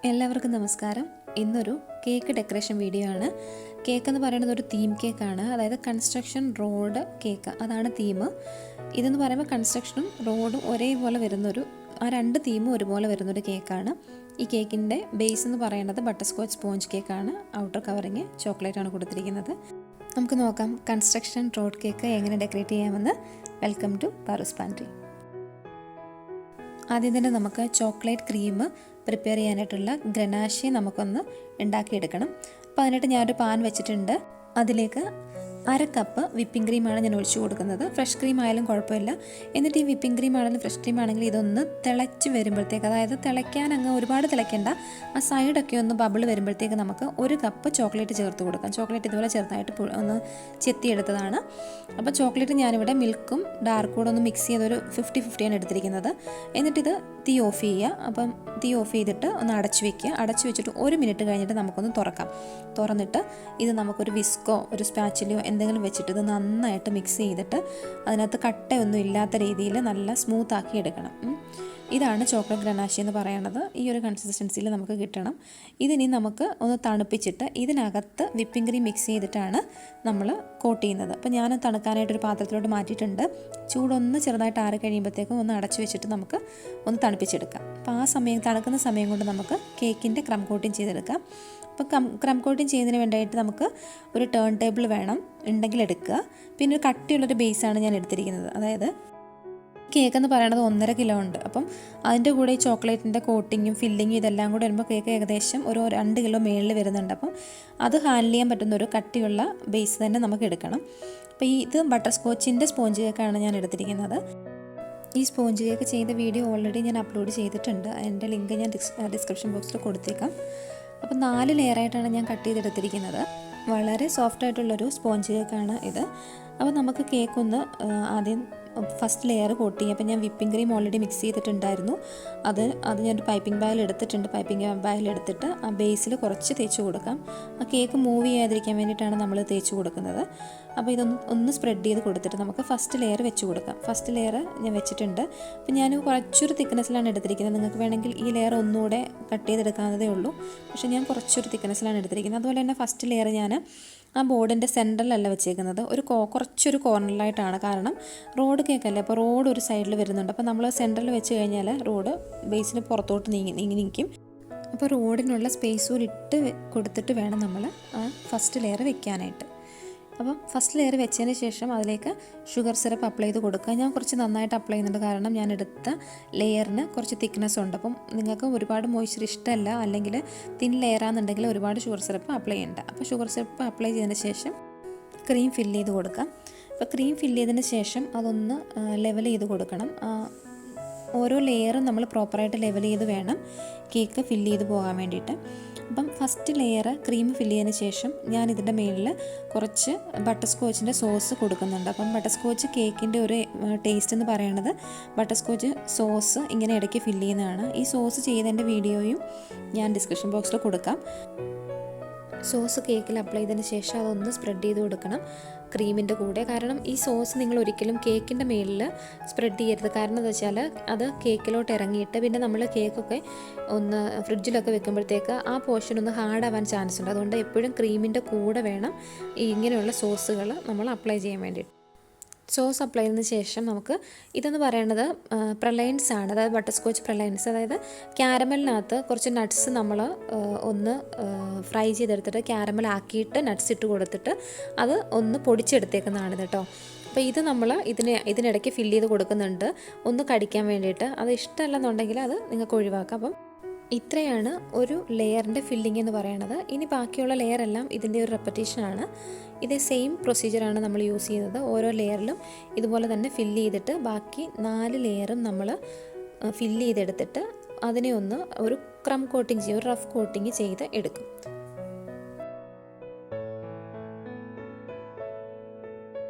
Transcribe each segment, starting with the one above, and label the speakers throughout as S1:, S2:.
S1: എല്ലാവർക്കും നമസ്കാരം. ഇന്നൊരു കേക്ക് ഡെക്കറേഷൻ വീഡിയോ ആണ്. കേക്ക് എന്ന് പറയുന്നത് ഒരു തീം കേക്കാണ്. അതായത് കൺസ്ട്രക്ഷൻ റോഡ് കേക്ക്, അതാണ് തീം. ഇതെന്ന് പറയുമ്പോൾ കൺസ്ട്രക്ഷനും റോഡും ഒരേപോലെ വരുന്നൊരു, ആ രണ്ട് തീമും ഒരുപോലെ വരുന്നൊരു കേക്കാണ്. ഈ കേക്കിൻ്റെ ബേസ് എന്ന് പറയുന്നത് ബട്ടർ സ്കോച്ച് സ്പോഞ്ച് കേക്കാണ്. ഔട്ടർ കവറിങ് ചോക്ലേറ്റ് ആണ് കൊടുത്തിരിക്കുന്നത്. നമുക്ക് നോക്കാം കൺസ്ട്രക്ഷൻ റോഡ് കേക്ക് എങ്ങനെ ഡെക്കറേറ്റ് ചെയ്യാമെന്ന്. Welcome to Paru's pantry. ആദ്യം തന്നെ നമുക്ക് ചോക്ലേറ്റ് ക്രീം പ്രിപ്പയർ ചെയ്യാനായിട്ടുള്ള ഗ്രനാഷെ നമുക്കൊന്ന് ഉണ്ടാക്കിയെടുക്കണം. അപ്പോൾ അതിനായിട്ട് ഞാനൊരു പാൻ വെച്ചിട്ടുണ്ട്. അതിലേക്ക് 1/2 കപ്പ് വിപ്പിംഗ് ക്രീമാണ് ഞാൻ ഒഴിച്ചു കൊടുക്കുന്നത്. ഫ്രഷ് ക്രീം ആയാലും കുഴപ്പമില്ല. എന്നിട്ട് ഈ വിപ്പിംഗ് ക്രീം ആണെങ്കിലും ഫ്രഷ് ക്രീം ആണെങ്കിലും ഇതൊന്ന് തിളച്ച് വരുമ്പോഴത്തേക്ക്, അതായത് തിളയ്ക്കാൻ അങ്ങ് ഒരുപാട് തിളയ്ക്കേണ്ട, ആ സൈഡൊക്കെ ഒന്ന് ബബിൾ വരുമ്പോഴത്തേക്ക് നമുക്ക് 1 കപ്പ് ചോക്ലേറ്റ് ചേർത്ത് കൊടുക്കാം. ചോക്ലേറ്റ് ഇതുപോലെ ചെറുതായിട്ട് ഒന്ന് ചെത്തിയെടുത്തതാണ്. അപ്പോൾ ചോക്ലേറ്റ് ഞാനിവിടെ മിൽക്കും ഡാർക്ക് കൂടെ ഒന്ന് മിക്സ് ചെയ്തൊരു 50-50 ആണ് എടുത്തിരിക്കുന്നത്. എന്നിട്ടിത് തീ ഓഫ് ചെയ്യുക. അപ്പം തീ ഓഫ് ചെയ്തിട്ട് ഒന്ന് അടച്ചു വെക്കുക. അടച്ചു വെച്ചിട്ട് 1 മിനിറ്റ് കഴിഞ്ഞിട്ട് നമുക്കൊന്ന് തുറക്കാം. തുറന്നിട്ട് ഇത് നമുക്കൊരു വിസ്കോ ഒരു സ്പാച്ചിലോ എന്തെങ്കിലും വെച്ചിട്ട് ഇത് നന്നായിട്ട് മിക്സ് ചെയ്തിട്ട് അതിനകത്ത് കട്ടയൊന്നും ഇല്ലാത്ത രീതിയിൽ നല്ല സ്മൂത്ത് ആക്കി എടുക്കണം. ഇതാണ് ചോക്ലേറ്റ് ഗ്രനാഷെ എന്ന് പറയുന്നത്. ഈ ഒരു കൺസിസ്റ്റൻസിയിൽ നമുക്ക് കിട്ടണം. ഇതിനി നമുക്ക് ഒന്ന് തണുപ്പിച്ചിട്ട് ഇതിനകത്ത് വിപ്പിംഗ് ക്രീം മിക്സ് ചെയ്തിട്ടാണ് നമ്മൾ കോട്ട് ചെയ്യുന്നത്. അപ്പോൾ ഞാൻ തണുക്കാനായിട്ടൊരു പാത്രത്തിലോട്ട് മാറ്റിയിട്ടുണ്ട്. ചൂടൊന്ന് ചെറുതായിട്ട് ആറി കഴിയുമ്പോഴത്തേക്കും ഒന്ന് അടച്ചു വെച്ചിട്ട് നമുക്ക് ഒന്ന് തണുപ്പിച്ചെടുക്കാം. അപ്പോൾ ആ സമയം, തണുക്കുന്ന സമയം കൊണ്ട് നമുക്ക് കേക്കിൻ്റെ ക്രം കോട്ടിങ് ചെയ്തെടുക്കാം. അപ്പോൾ ക്രം കോട്ടിങ് ചെയ്യുന്നതിന് വേണ്ടിയിട്ട് നമുക്ക് ഒരു ടേൺ ടേബിൾ വേണം, ഉണ്ടെങ്കിൽ എടുക്കുക. പിന്നെ ഒരു കട്ടിയുള്ളൊരു ബേസാണ് ഞാൻ എടുത്തിരിക്കുന്നത്. അതായത് കേക്ക് എന്ന് പറയുന്നത് 1.5 കിലോ ഉണ്ട്. അപ്പം അതിൻ്റെ കൂടെ ഈ ചോക്ലേറ്റിൻ്റെ കോട്ടിങ്ങും ഫില്ലിങ്ങും ഇതെല്ലാം കൂടെ വരുമ്പോൾ കേക്ക് ഏകദേശം ഒരു 2 കിലോ മേളിൽ വരുന്നുണ്ട്. അപ്പം അത് ഹാൻഡിൽ ചെയ്യാൻ പറ്റുന്ന ഒരു കട്ടിയുള്ള ബേസ് തന്നെ നമുക്ക് എടുക്കണം. അപ്പോൾ ഇത് ബട്ടർ സ്കോച്ചിൻ്റെ സ്പോഞ്ച് കേക്കാണ് ഞാൻ എടുത്തിരിക്കുന്നത്. ഈ സ്പോഞ്ച് കേക്ക് ചെയ്ത വീഡിയോ ഓൾറെഡി ഞാൻ അപ്ലോഡ് ചെയ്തിട്ടുണ്ട്. അതിൻ്റെ ലിങ്ക് ഞാൻ ഡിസ്ക്രിപ്ഷൻ ബോക്സിൽ കൊടുത്തേക്കാം. അപ്പോൾ 4 ലെയറായിട്ടാണ് ഞാൻ കട്ട് ചെയ്തെടുത്തിരിക്കുന്നത്. വളരെ സോഫ്റ്റായിട്ടുള്ളൊരു സ്പോഞ്ച് കേക്കാണ് ഇത്. അപ്പോൾ നമുക്ക് കേക്കൊന്ന് ആദ്യം ഫസ്റ്റ് ലെയർ കോട്ട് ചെയ്യാം. അപ്പോൾ ഞാൻ വിപ്പിംഗ് ക്രീം ഓൾറെഡി മിക്സ് ചെയ്തിട്ടുണ്ടായിരുന്നു. അത് ഞാനൊരു പൈപ്പിംഗ് ബാഗിൽ എടുത്തിട്ടുണ്ട്. പൈപ്പിംഗ് ബാഗിൽ എടുത്തിട്ട് ആ ബേസിൽ കുറച്ച് തേച്ച് കൊടുക്കാം. ആ കേക്ക് മൂവ് ചെയ്യാതിരിക്കാൻ വേണ്ടിയിട്ടാണ് നമ്മൾ തേച്ച് കൊടുക്കുന്നത്. അപ്പോൾ ഇതൊന്ന് സ്പ്രെഡ് ചെയ്ത് കൊടുത്തിട്ട് നമുക്ക് ഫസ്റ്റ് ലെയർ വെച്ച് കൊടുക്കാം. ഫസ്റ്റ് ലെയർ ഞാൻ വെച്ചിട്ടുണ്ട്. അപ്പോൾ ഞാൻ കുറച്ചൊരു തിക്നെസ്സിലാണ് എടുത്തിരിക്കുന്നത്. നിങ്ങൾക്ക് വേണമെങ്കിൽ ഈ ലെയർ ഒന്നുകൂടെ കട്ട് ചെയ്തെടുക്കാവുന്നതേ ഉള്ളൂ. പക്ഷേ ഞാൻ കുറച്ചൊരു തിക്നെസ്സിലാണ് എടുത്തിരിക്കുന്നത്. അതുപോലെ തന്നെ ഫസ്റ്റ് ലെയർ ഞാൻ ആ ബോർഡിൻ്റെ സെൻറ്ററിലല്ല വെച്ചേക്കുന്നത്, കുറച്ചൊരു കോർണറിലായിട്ടാണ്. കാരണം റോഡ് കേക്കല്ലേ, അപ്പോൾ റോഡ് ഒരു സൈഡിൽ വരുന്നുണ്ട്. അപ്പോൾ നമ്മൾ സെൻറ്ററിൽ വെച്ച് കഴിഞ്ഞാൽ റോഡ് ബേസിന് പുറത്തോട്ട് നീങ്ങി നിൽക്കും. അപ്പോൾ റോഡിനുള്ള സ്പേസും ഇട്ട് കൊടുത്തിട്ട് വേണം നമ്മൾ ആ ഫസ്റ്റ് ലെയർ വെക്കാനായിട്ട്. അപ്പം ഫസ്റ്റ് ലെയർ വെച്ചതിന് ശേഷം അതിലേക്ക് ഷുഗർ സിറപ്പ് അപ്ലൈ ചെയ്ത് കൊടുക്കുക. ഞാൻ കുറച്ച് നന്നായിട്ട് അപ്ലൈ ചെയ്യുന്നുണ്ട്, കാരണം ഞാൻ എടുത്ത ലെയറിന് കുറച്ച് തിക്നെസ് ഉണ്ട്. അപ്പം നിങ്ങൾക്ക് ഒരുപാട് മോയ്സ്ചർ ഇഷ്ടമല്ല, അല്ലെങ്കിൽ തിൻ ലെയറാണെന്നുണ്ടെങ്കിൽ ഒരുപാട് ഷുഗർ സിറപ്പ് അപ്ലൈ ചെയ്യേണ്ട. അപ്പോൾ ഷുഗർ സിറപ്പ് അപ്ലൈ ചെയ്തതിന് ശേഷം ക്രീം ഫില്ല് ചെയ്ത് കൊടുക്കാം. അപ്പോൾ ക്രീം ഫില്ല് ചെയ്തതിന് ശേഷം അതൊന്ന് ലെവൽ ചെയ്ത് കൊടുക്കണം. ഓരോ ലെയറും നമ്മൾ പ്രോപ്പറായിട്ട് ലെവൽ ചെയ്ത് വേണം കേക്ക് ഫില്ല് ചെയ്ത് പോകാൻ വേണ്ടിയിട്ട്. അപ്പം ഫസ്റ്റ് ലെയർ ക്രീം ഫില്ല് ചെയ്തതിന് ശേഷം ഞാൻ ഇതിൻ്റെ മുകളിൽ കുറച്ച് ബട്ടർ സ്കോച്ചിൻ്റെ സോസ് കൊടുക്കുന്നുണ്ട്. അപ്പം ബട്ടർ സ്കോച്ച് കേക്കിൻ്റെ ഒരു ടേസ്റ്റ് എന്ന് പറയുന്നത് ബട്ടർ സ്കോച്ച് സോസ് ഇങ്ങനെ ഇടയ്ക്ക് ഫില്ല് ചെയ്യുന്നതാണ്. ഈ സോസ് ചെയ്തതിൻ്റെ വീഡിയോയും ഞാൻ ഡിസ്ക്രിപ്ഷൻ ബോക്സിൽ കൊടുക്കാം. സോസ് കേക്കിൽ അപ്ലൈ ചെയ്തതിന് ശേഷം അതൊന്ന് സ്പ്രെഡ് ചെയ്ത് കൊടുക്കണം ക്രീമിൻ്റെ കൂടെ. കാരണം ഈ സോസ് നിങ്ങൾ ഒരിക്കലും കേക്കിൻ്റെ മേലിൽ സ്പ്രെഡ് ചെയ്യരുത്. കാരണം എന്താ വെച്ചാൽ അത് കേക്കിലോട്ട് ഇറങ്ങിയിട്ട് പിന്നെ നമ്മൾ കേക്കൊക്കെ ഒന്ന് ഫ്രിഡ്ജിലൊക്കെ വെക്കുമ്പോഴത്തേക്ക് ആ പോർഷൻ ഒന്ന് ഹാർഡാവാൻ ചാൻസ് ഉണ്ട്. അതുകൊണ്ട് എപ്പോഴും ക്രീമിൻ്റെ കൂടെ വേണം ഇങ്ങനെയുള്ള സോസുകൾ നമ്മൾ അപ്ലൈ ചെയ്യാൻ വേണ്ടിയിട്ട്. സോസ് അപ്ലൈ ചെയ്തതിന് ശേഷം നമുക്ക് ഇതെന്ന് പറയുന്നത് പ്രലൈൻസ് ആണ്, അതായത് ബട്ടർ സ്കോച്ച് പ്രലൈൻസ്. അതായത് ക്യാരമലിനകത്ത് കുറച്ച് നട്ട്സ് നമ്മൾ ഒന്ന് ഫ്രൈ ചെയ്തെടുത്തിട്ട് ക്യാരമൽ ആക്കിയിട്ട് നട്ട്സ് ഇട്ട് കൊടുത്തിട്ട് അത് ഒന്ന് പൊടിച്ചെടുത്തേക്കുന്നതാണ് കേട്ടോ. അപ്പോൾ ഇത് നമ്മൾ ഇതിനിടയ്ക്ക് ഫില്ല് ചെയ്ത് കൊടുക്കുന്നുണ്ട് ഒന്ന് കടിക്കാൻ വേണ്ടിയിട്ട്. അത് ഇഷ്ടമല്ലെന്നുണ്ടെങ്കിൽ അത് നിങ്ങൾക്ക് ഒഴിവാക്കാം. അപ്പം ഇത്രയാണ് ഒരു ലെയറിൻ്റെ ഫില്ലിംഗ് എന്ന് പറയുന്നത്. ഇനി ബാക്കിയുള്ള ലെയറെല്ലാം ഇതിൻ്റെ ഒരു റെപ്പറ്റീഷനാണ്. ഇതേ സെയിം പ്രൊസീജിയറാണ് നമ്മൾ യൂസ് ചെയ്യുന്നത്. ഓരോ ലെയറിലും ഇതുപോലെ തന്നെ ഫില്ല് ചെയ്തിട്ട് ബാക്കി 4 ലെയറും നമ്മൾ ഫില്ല് ചെയ്തെടുത്തിട്ട് അതിനെ ഒന്ന് ഒരു ക്രം കോട്ടിങ് ചെയ്യും, ഒരു റഫ് കോട്ടിങ് ചെയ്ത് എടുക്കും.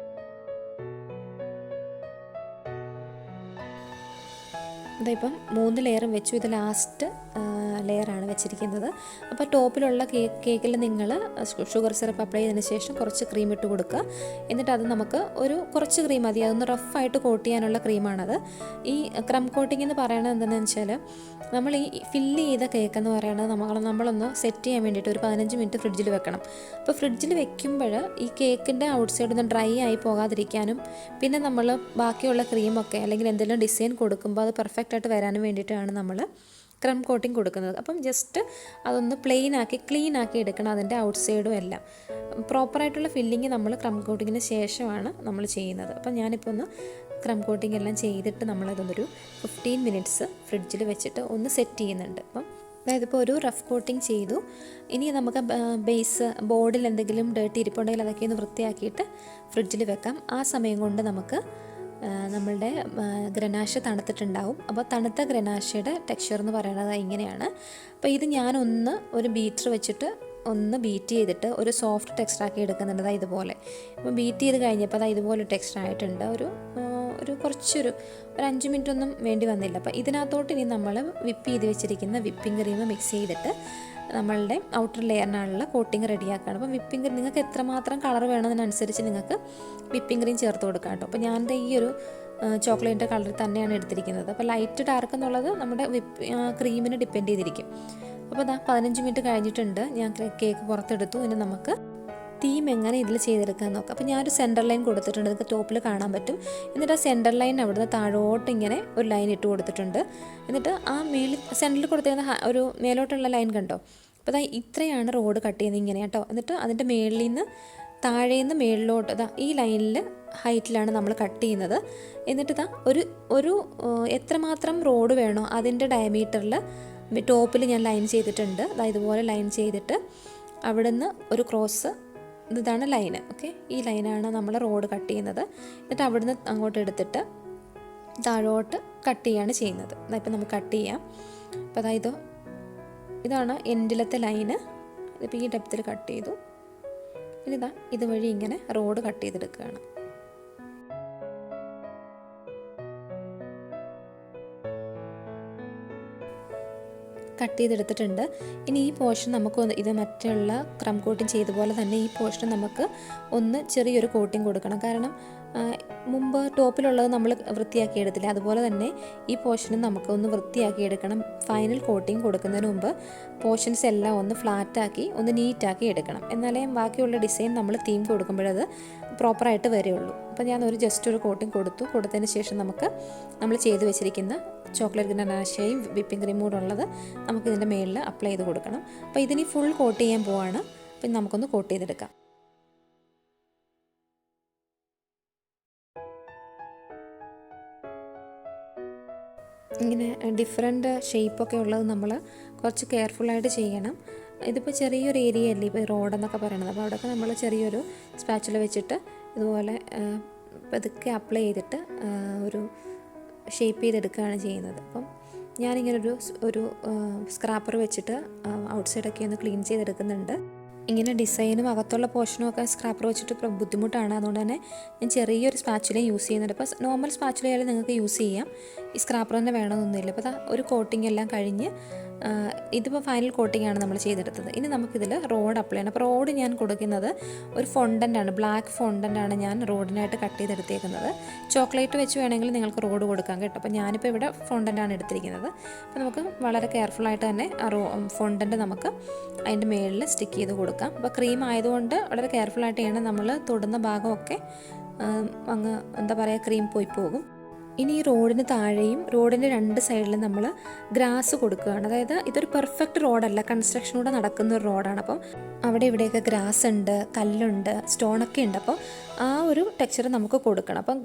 S1: ഇതിപ്പം 3 ലെയറും വെച്ചു. ഇത് ലാസ്റ്റ് ലെയറാണ് വെച്ചിരിക്കുന്നത്. അപ്പോൾ ടോപ്പിലുള്ള കേക്കിൽ നിങ്ങൾ ഷുഗർ സിറപ്പ് അപ്ലൈ ചെയ്തതിന് ശേഷം കുറച്ച് ക്രീം ഇട്ട് കൊടുക്കുക. എന്നിട്ട് അത് നമുക്ക് കുറച്ച് ക്രീം മതി, അതൊന്ന് റഫായിട്ട് കോട്ട് ചെയ്യാനുള്ള ക്രീമാണത്. ഈ ക്രം കോട്ടിംഗ് എന്ന് പറയുന്നത് എന്താണെന്ന് വെച്ചാൽ നമ്മൾ ഈ ഫില്ല് ചെയ്ത കേക്ക് എന്ന് പറയുന്നത് നമ്മളൊന്ന് സെറ്റ് ചെയ്യാൻ വേണ്ടിയിട്ട് ഒരു 15 മിനിറ്റ് ഫ്രിഡ്ജിൽ വെക്കണം. അപ്പോൾ ഫ്രിഡ്ജിൽ വെക്കുമ്പോൾ ഈ കേക്കിൻ്റെ ഔട്ട് സൈഡ് ഒന്ന് ഡ്രൈ ആയി പോകാതിരിക്കാനും പിന്നെ നമ്മൾ ബാക്കിയുള്ള ക്രീമൊക്കെ അല്ലെങ്കിൽ എന്തെങ്കിലും ഡിസൈൻ കൊടുക്കുമ്പോൾ അത് പെർഫെക്റ്റായിട്ട് വരാനും വേണ്ടിയിട്ടാണ് നമ്മൾ ക്രം കോട്ടിങ് കൊടുക്കുന്നത്. അപ്പം ജസ്റ്റ് അതൊന്ന് ക്ലീൻ ആക്കി എടുക്കണം അതിൻ്റെ ഔട്ട് സൈഡും എല്ലാം. പ്രോപ്പറായിട്ടുള്ള ഫില്ലിങ് നമ്മൾ ക്രം കോട്ടിങ്ങിന് ശേഷമാണ് നമ്മൾ ചെയ്യുന്നത്. അപ്പം ഞാനിപ്പോൾ ഒന്ന് ക്രം കോട്ടിങ് എല്ലാം ചെയ്തിട്ട് നമ്മളതൊന്നൊരു 15 മിനിറ്റ്സ് ഫ്രിഡ്ജിൽ വെച്ചിട്ട് ഒന്ന് സെറ്റ് ചെയ്യുന്നുണ്ട്. അപ്പം അതായത് ഇപ്പോൾ ഒരു റഫ് കോട്ടിങ് ചെയ്തു. ഇനി നമുക്ക് ബോർഡിൽ എന്തെങ്കിലും ഡേർട്ടി ഇരിപ്പുണ്ടെങ്കിൽ അതൊക്കെ ഒന്ന് വൃത്തിയാക്കിയിട്ട് ഫ്രിഡ്ജിൽ വെക്കാം. ആ സമയം കൊണ്ട് നമുക്ക് നമ്മളുടെ ഗ്രനാഷ് തണുത്തിട്ടുണ്ടാവും. അപ്പോൾ തണുത്ത ഗ്രനാഷയുടെ ടെക്സ്ചർ എന്ന് പറയുന്നത് ഇങ്ങനെയാണ്. അപ്പോൾ ഇത് ഞാനൊന്ന് ഒരു ബീറ്റർ വെച്ചിട്ട് ഒന്ന് ബീറ്റ് ചെയ്തിട്ട് ഒരു സോഫ്റ്റ് ടെക്സ്ചറാക്കി എടുക്കുന്നുണ്ട്. അതായത് ഇതുപോലെ ഇപ്പോൾ ബീറ്റ് ചെയ്ത് കഴിഞ്ഞപ്പോൾ അതായത് ഇതുപോലെ ടെക്സ്ചർ ആയിട്ടുണ്ട്. ഒരു 5 മിനിറ്റ് ഒന്നും വേണ്ടി വന്നില്ല. അപ്പോൾ ഇതിനകത്തോട്ട് ഇനി നമ്മൾ വിപ്പ് ചെയ്ത് വെച്ചിരിക്കുന്ന വിപ്പിംഗ് ക്രീം മിക്സ് ചെയ്തിട്ട് നമ്മളുടെ ഔട്ടർ ലെയറിനുള്ള കോട്ടിങ് റെഡിയാക്കുകയാണ്. അപ്പോൾ വിപ്പിംഗ് ക്രീം നിങ്ങൾക്ക് എത്രമാത്രം കളർ വേണമെന്നതിനനുസരിച്ച് നിങ്ങൾക്ക് വിപ്പിംഗ് ക്രീം ചേർത്ത് കൊടുക്കാം കേട്ടോ. അപ്പോൾ ഞാൻ ഈ ഒരു ചോക്ലേറ്റിൻ്റെ കളർ തന്നെയാണ് എടുത്തിരിക്കുന്നത്. അപ്പോൾ ലൈറ്റ് ഡാർക്ക് എന്നുള്ളത് നമ്മുടെ ക്രീമിനെ ഡിപ്പെൻഡ് ചെയ്തിരിക്കും. അപ്പോൾ 15 മിനിറ്റ് കഴിഞ്ഞിട്ടുണ്ട്. ഞാൻ കേക്ക് പുറത്തെടുത്തു. ഇനി നമുക്ക് തീം എങ്ങനെ ഇതിൽ ചെയ്തെടുക്കാൻ നോക്കാം. അപ്പോൾ ഞാനൊരു സെൻറ്റർ ലൈൻ കൊടുത്തിട്ടുണ്ട്, നിങ്ങൾക്ക് ടോപ്പിൽ കാണാൻ പറ്റും. എന്നിട്ട് ആ സെൻറ്റർ ലൈൻ അവിടുന്ന് താഴോട്ട് ഇങ്ങനെ ഒരു ലൈൻ ഇട്ട് കൊടുത്തിട്ടുണ്ട്. എന്നിട്ട് ആ സെൻറ്ററിൽ കൊടുത്തിരുന്ന ഒരു മേലോട്ടുള്ള ലൈൻ കണ്ടോ. അപ്പോൾ ഇത്രയാണ് റോഡ് കട്ട് ചെയ്യുന്നത് ഇങ്ങനെ കേട്ടോ. എന്നിട്ട് അതിൻ്റെ മേളിൽ നിന്ന് താഴേന്ന് മേളിലോട്ട് ഈ ലൈനിൽ ഹൈറ്റിലാണ് നമ്മൾ കട്ട് ചെയ്യുന്നത്. എന്നിട്ട് ഒരു എത്രമാത്രം റോഡ് വേണോ അതിൻ്റെ ഡയമീറ്ററിൽ ടോപ്പിൽ ഞാൻ ലൈൻ ചെയ്തിട്ടുണ്ട്. ഇതുപോലെ ലൈൻ ചെയ്തിട്ട് അവിടുന്ന് ഒരു ക്രോസ്, ഇതാണ് ലൈന്. ഓക്കെ, ഈ ലൈനാണ് നമ്മൾ റോഡ് കട്ട് ചെയ്യുന്നത്. എന്നിട്ട് അവിടുന്ന് അങ്ങോട്ട് എടുത്തിട്ട് താഴോട്ട് കട്ട് ചെയ്യാണ് ചെയ്യുന്നത്. ഇപ്പം നമുക്ക് കട്ട് ചെയ്യാം. അപ്പോൾ ഇതാണ് എൻഡിലത്തെ ലൈന്. ഇതിപ്പോൾ ഈ ഡെപ്തിൽ കട്ട് ചെയ്തു. ഇനി ഇതുവഴി ഇങ്ങനെ റോഡ് കട്ട് ചെയ്തെടുക്കുകയാണ്. കട്ട് ചെയ്തെടുത്തിട്ടുണ്ട്. ഇനി ഈ പോർഷൻ നമുക്ക് ഇത് മറ്റുള്ള ക്രം കോട്ടിങ് ചെയ്ത പോലെ തന്നെ ഈ പോർഷൻ നമുക്ക് ഒന്ന് ചെറിയൊരു കോട്ടിങ് കൊടുക്കണം. കാരണം മുമ്പ് ടോപ്പിലുള്ളത് നമ്മൾ വൃത്തിയാക്കി എടുത്തില്ല, അതുപോലെ തന്നെ ഈ പോർഷനും നമുക്ക് ഒന്ന് വൃത്തിയാക്കി എടുക്കണം. ഫൈനൽ കോട്ടിങ് കൊടുക്കുന്നതിന് മുമ്പ് പോർഷൻസ് എല്ലാം ഒന്ന് ഫ്ലാറ്റാക്കി ഒന്ന് നീറ്റാക്കി എടുക്കണം. എന്നാലേ ബാക്കിയുള്ള ഡിസൈൻ നമ്മൾ തീം കൊടുക്കുമ്പോഴത് പ്രോപ്പറായിട്ട് വരികയുള്ളൂ. അപ്പോൾ ഞാൻ ജസ്റ്റ് ഒരു കോട്ടിങ് കൊടുത്തതിന് ശേഷം നമ്മൾ ചെയ്ത് വെച്ചിരിക്കുന്ന ചോക്ലേറ്റ് ഗനാഷയും വിപ്പിംഗ് ക്രീമും കൂടെ ഉള്ളത് നമുക്ക് ഇതിൻ്റെ മേളിൽ അപ്ലൈ ചെയ്ത് കൊടുക്കണം. അപ്പോൾ ഇതിനി ഫുൾ കോട്ട് ചെയ്യാൻ പോവാണ്. അപ്പം നമുക്കൊന്ന് കോട്ട് ചെയ്തെടുക്കാം. ഇങ്ങനെ ഡിഫറെൻറ്റ് ഷേപ്പൊക്കെ ഉള്ളത് നമ്മൾ കുറച്ച് കെയർഫുള്ളായിട്ട് ചെയ്യണം. ഇതിപ്പോൾ ചെറിയൊരു ഏരിയ അല്ലേ ഇപ്പോൾ റോഡെന്നൊക്കെ പറയണത്. അപ്പോൾ അവിടെയൊക്കെ നമ്മൾ ചെറിയൊരു സ്പാച്ചുല വെച്ചിട്ട് ഇതുപോലെ പതുക്കെ അപ്ലൈ ചെയ്തിട്ട് ഒരു ഷേപ്പ് ചെയ്തെടുക്കുകയാണ് ചെയ്യുന്നത്. അപ്പം ഞാനിങ്ങനെ ഒരു സ്ക്രാപ്പർ വെച്ചിട്ട് ഔട്ട് സൈഡൊക്കെ ഒന്ന് ക്ലീൻ ചെയ്തെടുക്കുന്നുണ്ട്. ഇങ്ങനെ ഡിസൈനും അകത്തുള്ള പോർഷനും ഒക്കെ സ്ക്രാപ്പർ വെച്ചിട്ട് ബുദ്ധിമുട്ടാണ്. അതുകൊണ്ട് തന്നെ ഞാൻ ചെറിയൊരു സ്പാച്ചുലയും യൂസ് ചെയ്യുന്നുണ്ട്. അപ്പോൾ നോർമൽ സ്പാച്ചുലയായാലും നിങ്ങൾക്ക് യൂസ് ചെയ്യാം, ഈ സ്ക്രാപ്പർ തന്നെ വേണമെന്നൊന്നുമില്ല. അപ്പോൾ ഒരു കോട്ടിംഗ് എല്ലാം കഴിഞ്ഞ് ഇതിപ്പോൾ ഫൈനൽ കോട്ടിംഗ് ആണ് നമ്മൾ ചെയ്തെടുത്തത്. ഇനി നമുക്കിതിൽ റോഡ് അപ്ലൈ ചെയ്യണം. അപ്പോൾ റോഡ് ഞാൻ കൊടുക്കുന്നത് ഒരു ഫോണ്ടൻ്റാണ്, ബ്ലാക്ക് ഫോണ്ടൻ്റാണ് ഞാൻ റോഡിനായിട്ട് കട്ട് ചെയ്തെടുത്തേക്കുന്നത്. ചോക്ലേറ്റ് വെച്ച് വേണമെങ്കിൽ നിങ്ങൾക്ക് റോഡ് കൊടുക്കാം കേട്ടോ. അപ്പോൾ ഞാനിപ്പോൾ ഇവിടെ ഫോണ്ടൻ്റാണ് എടുത്തിരിക്കുന്നത്. അപ്പോൾ നമുക്ക് വളരെ കെയർഫുള്ളായിട്ട് തന്നെ ആ ഫോണ്ടൻ്റ് നമുക്ക് അതിൻ്റെ മേളിൽ സ്റ്റിക്ക് ചെയ്ത് കൊടുക്കാം. അപ്പോൾ ക്രീം ആയതുകൊണ്ട് വളരെ കെയർഫുള്ളായിട്ട് ചെയ്യണം. നമ്മൾ തൊടുന്ന ഭാഗമൊക്കെ ക്രീം പോയി പോകും. ഇനി ഈ റോഡിന് താഴെയും റോഡിൻ്റെ 2 സൈഡിലും നമ്മൾ ഗ്രാസ് കൊടുക്കുകയാണ്. അതായത് ഇതൊരു പെർഫെക്റ്റ് റോഡല്ല, കൺസ്ട്രക്ഷനൂടെ നടക്കുന്ന ഒരു റോഡാണ്. അപ്പം അവിടെ ഇവിടെയൊക്കെ ഗ്രാസ് ഉണ്ട്, കല്ലുണ്ട്, സ്റ്റോണൊക്കെ ഉണ്ട്. അപ്പോൾ ആ ഒരു ടെക്സ്ചർ നമുക്ക് കൊടുക്കണം. അപ്പം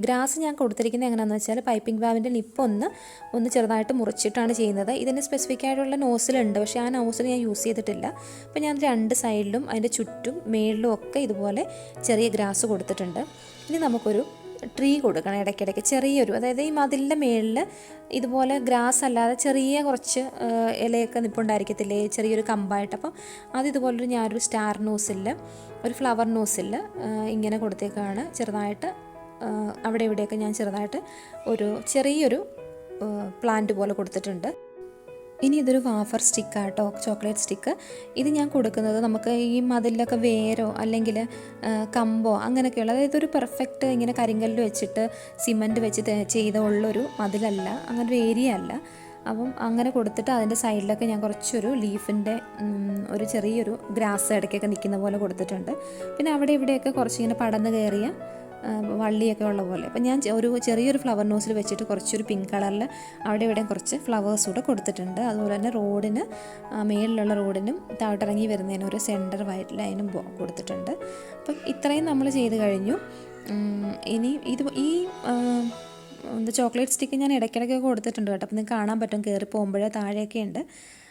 S1: ഗ്രാസ് ഞാൻ കൊടുത്തിരിക്കുന്നത് എങ്ങനെയാണെന്ന് വെച്ചാൽ പൈപ്പിംഗ് വാൽവിൻ്റെ നിപ്പ് ഒന്ന് ചെറുതായിട്ട് മുറിച്ചിട്ടാണ് ചെയ്യുന്നത്. ഇതിന് സ്പെസിഫിക് ആയിട്ടുള്ള നോസിലുണ്ട്, പക്ഷേ ആ നോസിൽ ഞാൻ യൂസ് ചെയ്തിട്ടില്ല. അപ്പോൾ ഞാൻ 2 സൈഡിലും അതിൻ്റെ ചുറ്റും മേളിലും ഒക്കെ ഇതുപോലെ ചെറിയ ഗ്രാസ് കൊടുത്തിട്ടുണ്ട്. ഇനി നമുക്കൊരു ട്രീ കൊടുക്കണം ഇടയ്ക്കിടയ്ക്ക്, ചെറിയൊരു, അതായത് ഈ മതിലിൻ്റെ മേളിൽ ഇതുപോലെ ഗ്രാസ് അല്ലാതെ ചെറിയ കുറച്ച് ഇലയൊക്കെ നിൽപ്പുണ്ടായിരിക്കത്തില്ലേ, ചെറിയൊരു കമ്പായിട്ട്. അപ്പം അതിതുപോലൊരു ഞാനൊരു സ്റ്റാർ നോസിൽ, ഒരു ഫ്ലവർ നോസിൽ ഇങ്ങനെ കൊടുത്തേക്കാണ്. ചെറുതായിട്ട് അവിടെ ഇവിടെയൊക്കെ ഞാൻ ചെറുതായിട്ട് ചെറിയൊരു പ്ലാന്റ് പോലെ കൊടുത്തിട്ടുണ്ട്. ഇനി ഇതൊരു വാഫർ സ്റ്റിക്കാട്ടോ, ചോക്ലേറ്റ് സ്റ്റിക്ക്. ഇത് ഞാൻ കൊടുക്കുന്നത് നമുക്ക് ഈ മതിലൊക്കെ വേരോ അല്ലെങ്കിൽ കമ്പോ അങ്ങനെയൊക്കെയുള്ള, അതായത് ഒരു പെർഫെക്റ്റ് ഇങ്ങനെ കരിങ്കല്ല് വെച്ചിട്ട് സിമൻറ്റ് വെച്ച് ചെയ്ത ഉള്ളൊരു മതിലല്ല, അങ്ങനെ ഒരു ഏരിയ അല്ല. അപ്പം അങ്ങനെ കൊടുത്തിട്ട് അതിൻ്റെ സൈഡിലൊക്കെ ഞാൻ കുറച്ചൊരു ലീഫിൻ്റെ ഒരു ചെറിയൊരു ഗ്രാസ് ഇടയ്ക്കൊക്കെ നിൽക്കുന്ന പോലെ കൊടുത്തിട്ടുണ്ട്. പിന്നെ അവിടെ ഇവിടെയൊക്കെ കുറച്ചിങ്ങനെ പടന്ന് കയറിയ വള്ളിയൊക്കെ ഉള്ള പോലെ. അപ്പം ഞാൻ ഒരു ചെറിയൊരു ഫ്ലവർ നോസിൽ വെച്ചിട്ട് കുറച്ചൊരു പിങ്ക് കളറിൽ അവിടെ ഇവിടെയും കുറച്ച് ഫ്ലവേഴ്സ് കൂടെ കൊടുത്തിട്ടുണ്ട്. അതുപോലെ തന്നെ റോഡിന് മേളിലുള്ള റോഡിനും താഴോട്ടിറങ്ങി വരുന്നതിന് ഒരു സെൻറ്റർ വൈറ്റ് ലൈനും കൊടുത്തിട്ടുണ്ട്. അപ്പം ഇത്രയും നമ്മൾ ചെയ്ത് കഴിഞ്ഞു. ഇനി ഈ ചോക്ലേറ്റ് സ്റ്റിക്ക് ഞാൻ ഇടയ്ക്കിടയ്ക്കൊക്കെ കൊടുത്തിട്ടുണ്ട് കേട്ടോ. അപ്പം നിങ്ങൾക്ക് കാണാൻ പറ്റും, കയറി പോകുമ്പോഴേ താഴെയൊക്കെ ഉണ്ട്.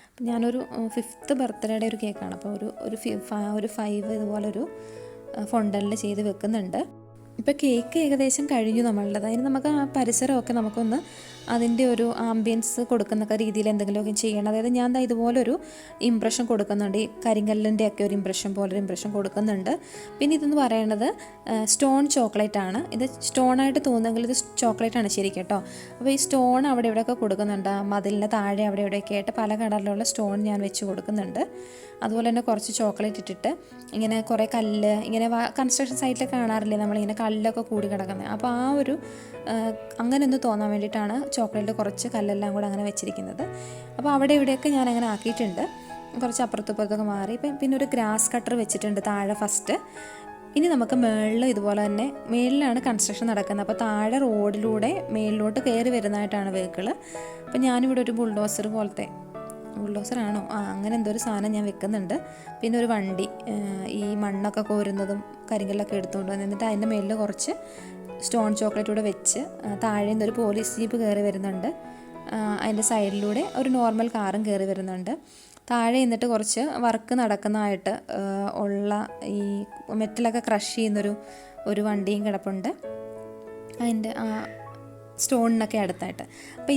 S1: അപ്പം ഞാനൊരു 5th ബർത്ത്ഡേയുടെ ഒരു കേക്കാണ്, അപ്പോൾ ഒരു 5 ഇതുപോലൊരു ഫൊണ്ടനിൽ ചെയ്ത് വെക്കുന്നുണ്ട്. ഇപ്പോൾ കേക്ക് ഏകദേശം കഴിഞ്ഞു നമ്മളുടെ. അതിന് നമുക്ക് ആ പരിസരമൊക്കെ നമുക്കൊന്ന് അതിൻ്റെ ഒരു ആംബിയൻസ് കൊടുക്കുന്ന രീതിയിൽ എന്തെങ്കിലുമൊക്കെ ചെയ്യണം. അതായത് ഞാൻ ഇതുപോലൊരു ഇംപ്രഷൻ കൊടുക്കുന്നുണ്ട്, ഈ കരിങ്കല്ലിൻ്റെ ഒക്കെ ഒരു ഇംപ്രഷൻ പോലൊരു ഇംപ്രഷൻ കൊടുക്കുന്നുണ്ട്. പിന്നെ ഇതെന്ന് പറയുന്നത് സ്റ്റോൺ ചോക്ലേറ്റ് ആണ്. ഇത് സ്റ്റോണായിട്ട് തോന്നുമെങ്കിൽ ഇത് ചോക്ലേറ്റ് ആണ് ശരിക്കും കേട്ടോ. അപ്പോൾ ഈ സ്റ്റോൺ അവിടെ ഇവിടെയൊക്കെ കൊടുക്കുന്നുണ്ട്, മതിലിൻ്റെ താഴെ അവിടെ ഇവിടെയൊക്കെ ആയിട്ട് പല കളറിലുള്ള സ്റ്റോൺ ഞാൻ വെച്ച് കൊടുക്കുന്നുണ്ട്. അതുപോലെ തന്നെ കുറച്ച് ചോക്ലേറ്റ് ഇട്ടിട്ട് ഇങ്ങനെ കുറേ കല്ല്, ഇങ്ങനെ കൺസ്ട്രക്ഷൻ സൈറ്റിലൊക്കെ കാണാറില്ലേ നമ്മളിങ്ങനെ കല്ലൊക്കെ കൂടി കിടക്കുന്നത്, അപ്പോൾ ആ ഒരു അങ്ങനെ ഒന്ന് തോന്നാൻ വേണ്ടിയിട്ടാണ് ചോക്ലേറ്റ് കുറച്ച് കല്ലെല്ലാം കൂടെ അങ്ങനെ വെച്ചിരിക്കുന്നത്. അപ്പോൾ അവിടെ ഇവിടെയൊക്കെ ഞാൻ അങ്ങനെ ആക്കിയിട്ടുണ്ട്, കുറച്ച് അപ്പുറത്തൊക്കെ മാറി. പിന്നെ ഒരു ഗ്രാസ് കട്ടർ വെച്ചിട്ടുണ്ട് താഴെ ഫസ്റ്റ്. ഇനി നമുക്ക് മേളിൽ ഇതുപോലെ തന്നെ, മേളിലാണ് കൺസ്ട്രക്ഷൻ നടക്കുന്നത്, അപ്പോൾ താഴെ റോഡിലൂടെ മേളിലോട്ട് കയറി വരുന്നതായിട്ടാണ് വെഹിക്കിൾ. അപ്പോൾ ഞാനിവിടെ ഒരു ബുൾഡോസറാണോ അങ്ങനെ എന്തോ ഒരു സാധനം ഞാൻ വെക്കുന്നുണ്ട്. പിന്നെ ഒരു വണ്ടി, ഈ മണ്ണൊക്കെ കോരുന്നതും കരിങ്കല്ലൊക്കെ എടുത്തുകൊണ്ട് വന്ന്, എന്നിട്ട് അതിൻ്റെ മേളിൽ കുറച്ച് സ്റ്റോൺ ചോക്ലേറ്റ് കൂടെ വെച്ച് താഴെ നിന്നൊരു പോലീസ് ജീപ്പ് കയറി വരുന്നുണ്ട്. അതിൻ്റെ സൈഡിലൂടെ ഒരു നോർമൽ കാറും കയറി വരുന്നുണ്ട്. താഴെ നിന്നിട്ട് കുറച്ച് വർക്ക് നടക്കുന്നതായിട്ട് ഉള്ള ഈ മെറ്റലൊക്കെ ക്രഷ് ചെയ്യുന്നൊരു വണ്ടിയും കിടപ്പുണ്ട് അതിൻ്റെ സ്റ്റോണിനൊക്കെ അടുത്തായിട്ട്. അപ്പോൾ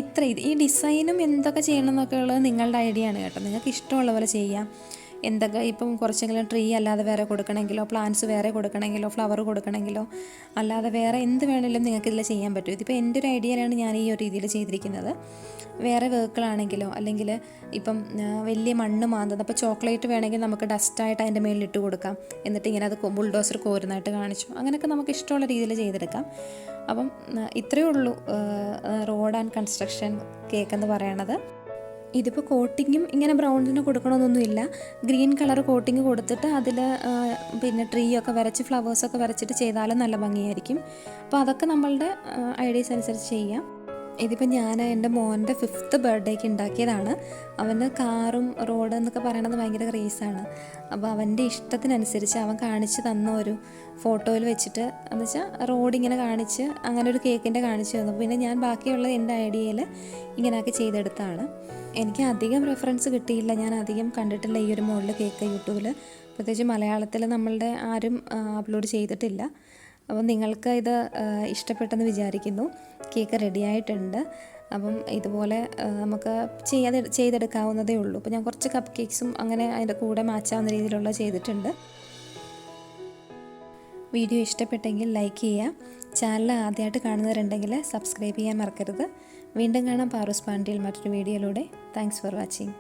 S1: ഈ ഡിസൈനും എന്തൊക്കെ ചെയ്യണം എന്നൊക്കെ ഉള്ളത് നിങ്ങളുടെ ഐഡിയ ആണ് കേട്ടോ. നിങ്ങൾക്ക് ഇഷ്ടമുള്ള പോലെ ചെയ്യാം. എന്തൊക്കെ ഇപ്പം കുറച്ചെങ്കിലും ട്രീ അല്ലാതെ വേറെ കൊടുക്കണമെങ്കിലോ, പ്ലാന്റ്സ് വേറെ കൊടുക്കണമെങ്കിലോ, ഫ്ലവർ കൊടുക്കണമെങ്കിലോ, അല്ലാതെ വേറെ എന്ത് വേണമെങ്കിലും നിങ്ങൾക്ക് ഇതിൽ ചെയ്യാൻ പറ്റും. ഇതിപ്പോൾ എൻ്റെ ഒരു ഐഡിയയിലാണ് ഞാൻ ഈ ഒരു രീതിയിൽ ചെയ്തിരിക്കുന്നത്. വേറെ വർക്കുകളാണെങ്കിലോ, അല്ലെങ്കിൽ ഇപ്പം വലിയ മണ്ണ് മാന്തുന്നത്, അപ്പോൾ ചോക്ലേറ്റ് വേണമെങ്കിൽ നമുക്ക് ഡസ്റ്റായിട്ട് അതിൻ്റെ മേലിൽ ഇട്ട് കൊടുക്കാം, എന്നിട്ട് ഇങ്ങനെ അത് ബുൾഡോസർ കോരുന്നതായിട്ട് കാണിച്ചു, അങ്ങനെയൊക്കെ നമുക്ക് ഇഷ്ടമുള്ള രീതിയിൽ ചെയ്തെടുക്കാം. അപ്പം ഇത്രയേ ഉള്ളൂ റോഡ് ആൻഡ് കൺസ്ട്രക്ഷൻ കേക്ക് എന്ന് പറയണത്. ഇതിപ്പോൾ കോട്ടിങ്ങും ഇങ്ങനെ ബ്രൗണിന് കൊടുക്കണമെന്നൊന്നുമില്ല. ഗ്രീൻ കളർ കോട്ടിങ് കൊടുത്തിട്ട് അതിൽ പിന്നെ ട്രീ ഒക്കെ വരച്ച് ഫ്ലവേഴ്സൊക്കെ വരച്ചിട്ട് ചെയ്താലും നല്ല ഭംഗിയായിരിക്കും. അപ്പോൾ അതൊക്കെ നമ്മളുടെ ഐഡിയസ് അനുസരിച്ച് ചെയ്യാം. ഇതിപ്പോൾ ഞാൻ എൻ്റെ മോൻ്റെ 5th ബർത്ത്ഡേക്ക് ഉണ്ടാക്കിയതാണ്. അവന് കാറും റോഡ് എന്നൊക്കെ പറയണത് ഭയങ്കര ക്രേസാണ്. അപ്പോൾ അവൻ്റെ ഇഷ്ടത്തിനനുസരിച്ച് അവൻ കാണിച്ച് തന്ന ഒരു ഫോട്ടോയിൽ വെച്ചിട്ട്, എന്ന് വെച്ചാൽ റോഡിങ്ങനെ കാണിച്ച് അങ്ങനെ ഒരു കേക്കിൻ്റെ കാണിച്ചു തന്നു. പിന്നെ ഞാൻ ബാക്കിയുള്ളത് എൻ്റെ ഐഡിയയിൽ ഇങ്ങനെയൊക്കെ ചെയ്തെടുത്താണ്. എനിക്ക് അധികം റെഫറൻസ് കിട്ടിയില്ല, ഞാൻ അധികം കണ്ടിട്ടില്ല ഈ ഒരു മോഡൽ കേക്ക് യൂട്യൂബിൽ, പ്രത്യേകിച്ച് മലയാളത്തിൽ നമ്മളുടെ ആരും അപ്ലോഡ് ചെയ്തിട്ടില്ല. അപ്പം നിങ്ങൾക്ക് ഇത് ഇഷ്ടപ്പെട്ടെന്ന് വിചാരിക്കുന്നു. കേക്ക് റെഡി ആയിട്ടുണ്ട്. അപ്പം ഇതുപോലെ നമുക്ക് ചെയ്തെടുക്കാവുന്നതേ ഉള്ളൂ. അപ്പോൾ ഞാൻ കുറച്ച് കപ്പ് കേക്ക്സും അങ്ങനെ അതിൻ്റെ കൂടെ മാച്ചാവുന്ന രീതിയിലുള്ള ചെയ്തിട്ടുണ്ട്. വീഡിയോ ഇഷ്ടപ്പെട്ടെങ്കിൽ ലൈക്ക് ചെയ്യുക. ചാനൽ ആദ്യമായിട്ട് കാണുന്നവരുണ്ടെങ്കിൽ സബ്സ്ക്രൈബ് ചെയ്യാൻ മറക്കരുത്. വീണ്ടും കാണാം പാറൂസ് പാൻട്രിയിൽ മറ്റൊരു വീഡിയോയിലൂടെ. Thanks for watching.